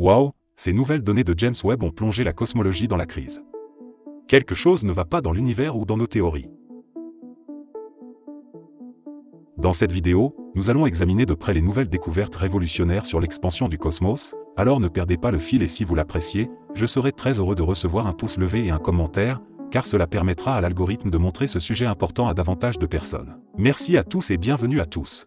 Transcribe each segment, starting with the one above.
Waouh, ces nouvelles données de James Webb ont plongé la cosmologie dans la crise. Quelque chose ne va pas dans l'univers ou dans nos théories. Dans cette vidéo, nous allons examiner de près les nouvelles découvertes révolutionnaires sur l'expansion du cosmos, alors ne perdez pas le fil et si vous l'appréciez, je serai très heureux de recevoir un pouce levé et un commentaire, car cela permettra à l'algorithme de montrer ce sujet important à davantage de personnes. Merci à tous et bienvenue à tous.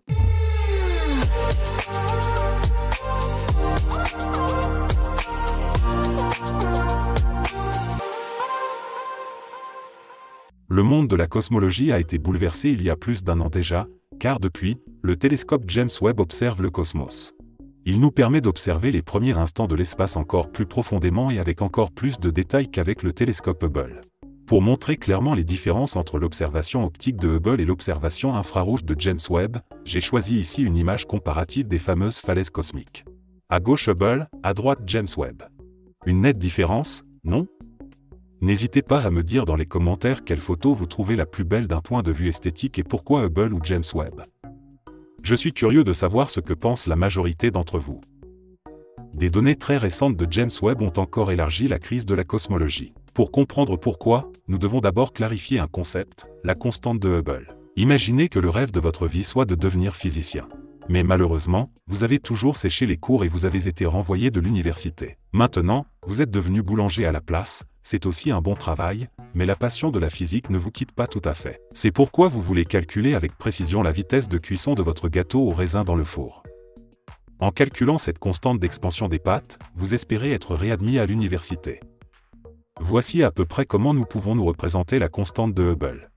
Le monde de la cosmologie a été bouleversé il y a plus d'1 an déjà, car depuis, le télescope James Webb observe le cosmos. Il nous permet d'observer les premiers instants de l'espace encore plus profondément et avec encore plus de détails qu'avec le télescope Hubble. Pour montrer clairement les différences entre l'observation optique de Hubble et l'observation infrarouge de James Webb, j'ai choisi ici une image comparative des fameuses falaises cosmiques. À gauche Hubble, à droite James Webb. Une nette différence, non ? N'hésitez pas à me dire dans les commentaires quelle photo vous trouvez la plus belle d'un point de vue esthétique et pourquoi Hubble ou James Webb. Je suis curieux de savoir ce que pense la majorité d'entre vous. Des données très récentes de James Webb ont encore élargi la crise de la cosmologie. Pour comprendre pourquoi, nous devons d'abord clarifier un concept, la constante de Hubble. Imaginez que le rêve de votre vie soit de devenir physicien. Mais malheureusement, vous avez toujours séché les cours et vous avez été renvoyé de l'université. Maintenant, vous êtes devenu boulanger à la place, c'est aussi un bon travail, mais la passion de la physique ne vous quitte pas tout à fait. C'est pourquoi vous voulez calculer avec précision la vitesse de cuisson de votre gâteau au raisin dans le four. En calculant cette constante d'expansion des pâtes, vous espérez être réadmis à l'université. Voici à peu près comment nous pouvons nous représenter la constante de Hubble.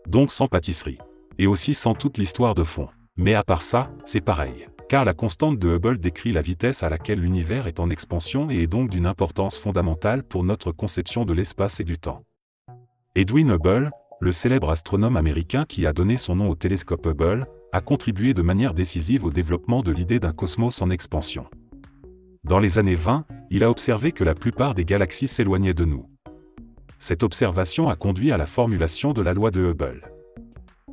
Donc sans pâtisserie. Et aussi sans toute l'histoire de fond. Mais à part ça, c'est pareil. Car la constante de Hubble décrit la vitesse à laquelle l'univers est en expansion et est donc d'une importance fondamentale pour notre conception de l'espace et du temps. Edwin Hubble, le célèbre astronome américain qui a donné son nom au télescope Hubble, a contribué de manière décisive au développement de l'idée d'un cosmos en expansion. Dans les années 20, il a observé que la plupart des galaxies s'éloignaient de nous. Cette observation a conduit à la formulation de la loi de Hubble.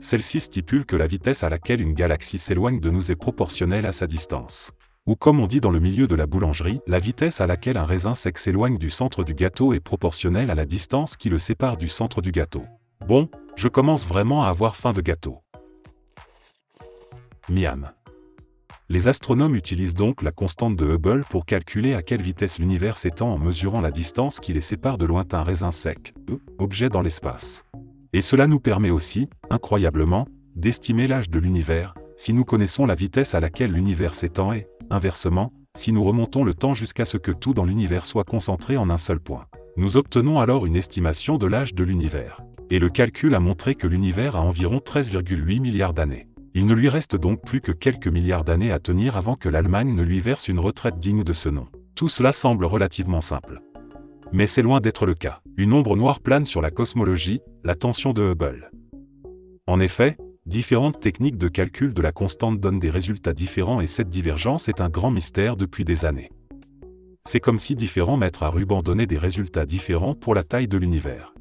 Celle-ci stipule que la vitesse à laquelle une galaxie s'éloigne de nous est proportionnelle à sa distance. Ou comme on dit dans le milieu de la boulangerie, la vitesse à laquelle un raisin sec s'éloigne du centre du gâteau est proportionnelle à la distance qui le sépare du centre du gâteau. Bon, je commence vraiment à avoir faim de gâteau. Miam. Les astronomes utilisent donc la constante de Hubble pour calculer à quelle vitesse l'univers s'étend en mesurant la distance qui les sépare de lointains raisins secs, objets dans l'espace. Et cela nous permet aussi, incroyablement, d'estimer l'âge de l'univers, si nous connaissons la vitesse à laquelle l'univers s'étend et, inversement, si nous remontons le temps jusqu'à ce que tout dans l'univers soit concentré en un seul point. Nous obtenons alors une estimation de l'âge de l'univers. Et le calcul a montré que l'univers a environ 13,8 milliards d'années. Il ne lui reste donc plus que quelques milliards d'années à tenir avant que l'Allemagne ne lui verse une retraite digne de ce nom. Tout cela semble relativement simple. Mais c'est loin d'être le cas. Une ombre noire plane sur la cosmologie, la tension de Hubble. En effet, différentes techniques de calcul de la constante donnent des résultats différents et cette divergence est un grand mystère depuis des années. C'est comme si différents mètres à ruban donnaient des résultats différents pour la taille de l'univers.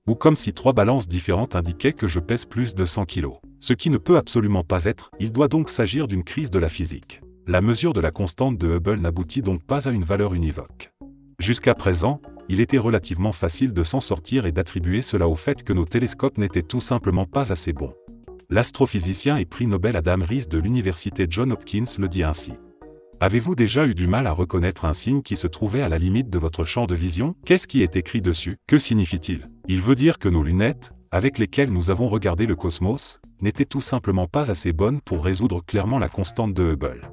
Ou comme si 3 balances différentes indiquaient que je pèse plus de 100 kg. Ce qui ne peut absolument pas être, il doit donc s'agir d'une crise de la physique. La mesure de la constante de Hubble n'aboutit donc pas à une valeur univoque. Jusqu'à présent, il était relativement facile de s'en sortir et d'attribuer cela au fait que nos télescopes n'étaient tout simplement pas assez bons. L'astrophysicien et prix Nobel Adam Riess de l'université Johns Hopkins le dit ainsi. Avez-vous déjà eu du mal à reconnaître un signe qui se trouvait à la limite de votre champ de vision ? Qu'est-ce qui est écrit dessus ? Que signifie-t-il ? Il veut dire que nos lunettes, avec lesquelles nous avons regardé le cosmos, n'étaient tout simplement pas assez bonnes pour résoudre clairement la constante de Hubble.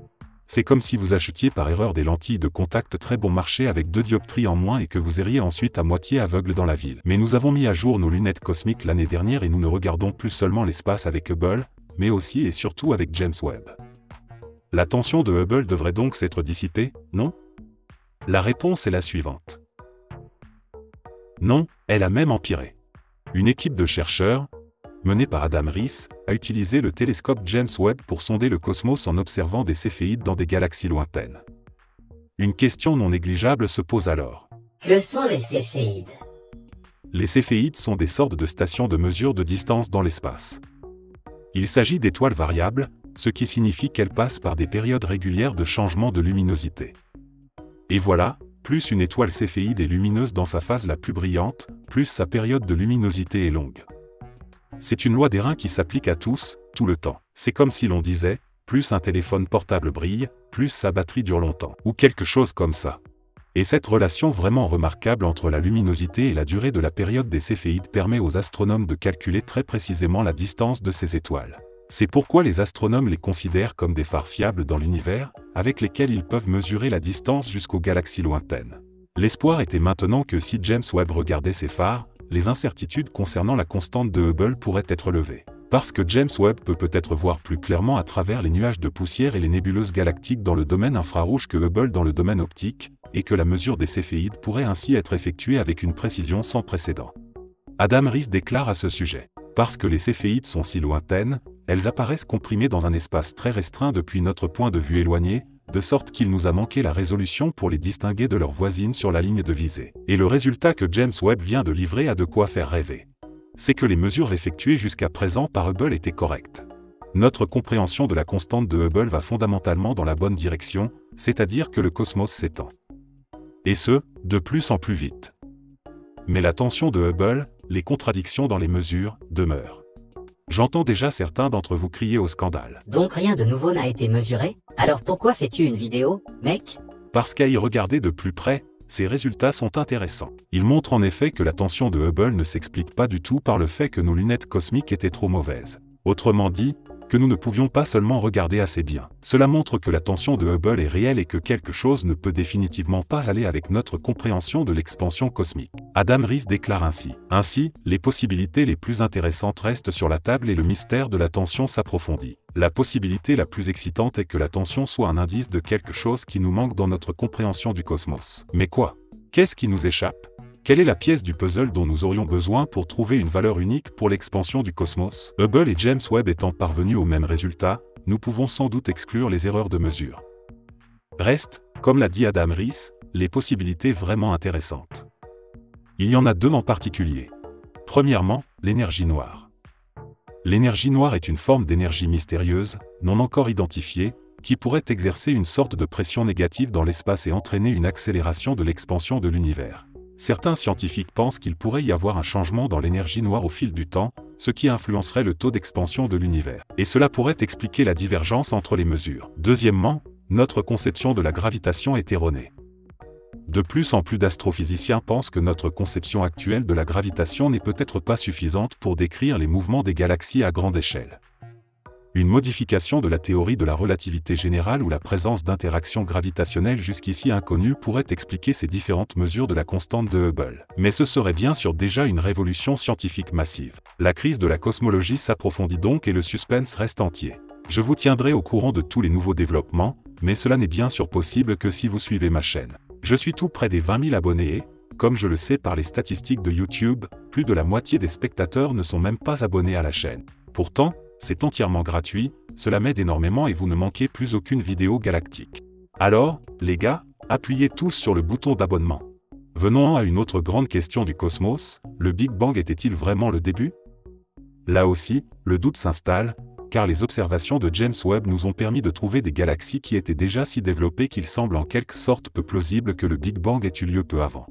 C'est comme si vous achetiez par erreur des lentilles de contact très bon marché avec 2 dioptries en moins et que vous iriez ensuite à moitié aveugle dans la ville. Mais nous avons mis à jour nos lunettes cosmiques l'année dernière et nous ne regardons plus seulement l'espace avec Hubble, mais aussi et surtout avec James Webb. La tension de Hubble devrait donc s'être dissipée, non ? La réponse est la suivante. Non, elle a même empiré. Une équipe de chercheurs, menée par Adam Riess, a utilisé le télescope James Webb pour sonder le cosmos en observant des céphéides dans des galaxies lointaines. Une question non négligeable se pose alors. Que sont les céphéides ? Les céphéides sont des sortes de stations de mesure de distance dans l'espace. Il s'agit d'étoiles variables, ce qui signifie qu'elles passent par des périodes régulières de changement de luminosité. Et voilà, plus une étoile céphéide est lumineuse dans sa phase la plus brillante, plus sa période de luminosité est longue. C'est une loi d'airain qui s'applique à tous, tout le temps. C'est comme si l'on disait, plus un téléphone portable brille, plus sa batterie dure longtemps, ou quelque chose comme ça. Et cette relation vraiment remarquable entre la luminosité et la durée de la période des céphéides permet aux astronomes de calculer très précisément la distance de ces étoiles. C'est pourquoi les astronomes les considèrent comme des phares fiables dans l'univers, avec lesquels ils peuvent mesurer la distance jusqu'aux galaxies lointaines. L'espoir était maintenant que si James Webb regardait ces phares, les incertitudes concernant la constante de Hubble pourraient être levées. Parce que James Webb peut peut-être voir plus clairement à travers les nuages de poussière et les nébuleuses galactiques dans le domaine infrarouge que Hubble dans le domaine optique, et que la mesure des céphéides pourrait ainsi être effectuée avec une précision sans précédent. Adam Riess déclare à ce sujet: parce que les céphéides sont si lointaines, elles apparaissent comprimées dans un espace très restreint depuis notre point de vue éloigné, de sorte qu'il nous a manqué la résolution pour les distinguer de leurs voisines sur la ligne de visée. Et le résultat que James Webb vient de livrer a de quoi faire rêver. C'est que les mesures effectuées jusqu'à présent par Hubble étaient correctes. Notre compréhension de la constante de Hubble va fondamentalement dans la bonne direction, c'est-à-dire que le cosmos s'étend. Et ce, de plus en plus vite. Mais la tension de Hubble, les contradictions dans les mesures, demeurent. J'entends déjà certains d'entre vous crier au scandale. Donc rien de nouveau n'a été mesuré? Alors pourquoi fais-tu une vidéo, mec? Parce qu'à y regarder de plus près, ces résultats sont intéressants. Ils montrent en effet que la tension de Hubble ne s'explique pas du tout par le fait que nos lunettes cosmiques étaient trop mauvaises. Autrement dit, que nous ne pouvions pas seulement regarder assez bien. Cela montre que la tension de Hubble est réelle et que quelque chose ne peut définitivement pas aller avec notre compréhension de l'expansion cosmique. Adam Riess déclare ainsi. Ainsi, les possibilités les plus intéressantes restent sur la table et le mystère de la tension s'approfondit. La possibilité la plus excitante est que la tension soit un indice de quelque chose qui nous manque dans notre compréhension du cosmos. Mais quoi? Qu'est-ce qui nous échappe? Quelle est la pièce du puzzle dont nous aurions besoin pour trouver une valeur unique pour l'expansion du cosmos? Hubble et James Webb étant parvenus au même résultat, nous pouvons sans doute exclure les erreurs de mesure. Restent, comme l'a dit Adam Riess, les possibilités vraiment intéressantes. Il y en a deux en particulier. Premièrement, l'énergie noire. L'énergie noire est une forme d'énergie mystérieuse, non encore identifiée, qui pourrait exercer une sorte de pression négative dans l'espace et entraîner une accélération de l'expansion de l'univers. Certains scientifiques pensent qu'il pourrait y avoir un changement dans l'énergie noire au fil du temps, ce qui influencerait le taux d'expansion de l'univers. Et cela pourrait expliquer la divergence entre les mesures. Deuxièmement, notre conception de la gravitation est erronée. De plus en plus d'astrophysiciens pensent que notre conception actuelle de la gravitation n'est peut-être pas suffisante pour décrire les mouvements des galaxies à grande échelle. Une modification de la théorie de la relativité générale ou la présence d'interactions gravitationnelles jusqu'ici inconnues pourrait expliquer ces différentes mesures de la constante de Hubble. Mais ce serait bien sûr déjà une révolution scientifique massive. La crise de la cosmologie s'approfondit donc et le suspense reste entier. Je vous tiendrai au courant de tous les nouveaux développements, mais cela n'est bien sûr possible que si vous suivez ma chaîne. Je suis tout près des 20 000 abonnés et, comme je le sais par les statistiques de YouTube, plus de la moitié des spectateurs ne sont même pas abonnés à la chaîne. Pourtant, c'est entièrement gratuit, cela m'aide énormément et vous ne manquez plus aucune vidéo galactique. Alors, les gars, appuyez tous sur le bouton d'abonnement. Venons à une autre grande question du cosmos, le Big Bang était-il vraiment le début? Là aussi, le doute s'installe, car les observations de James Webb nous ont permis de trouver des galaxies qui étaient déjà si développées qu'il semble en quelque sorte peu plausible que le Big Bang ait eu lieu peu avant.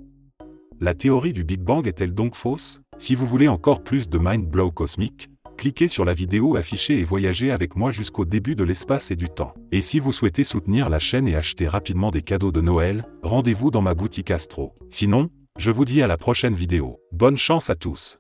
La théorie du Big Bang est-elle donc fausse? Si vous voulez encore plus de mind blow cosmique, cliquez sur la vidéo affichée et voyagez avec moi jusqu'au début de l'espace et du temps. Et si vous souhaitez soutenir la chaîne et acheter rapidement des cadeaux de Noël, rendez-vous dans ma boutique Astro. Sinon, je vous dis à la prochaine vidéo. Bonne chance à tous.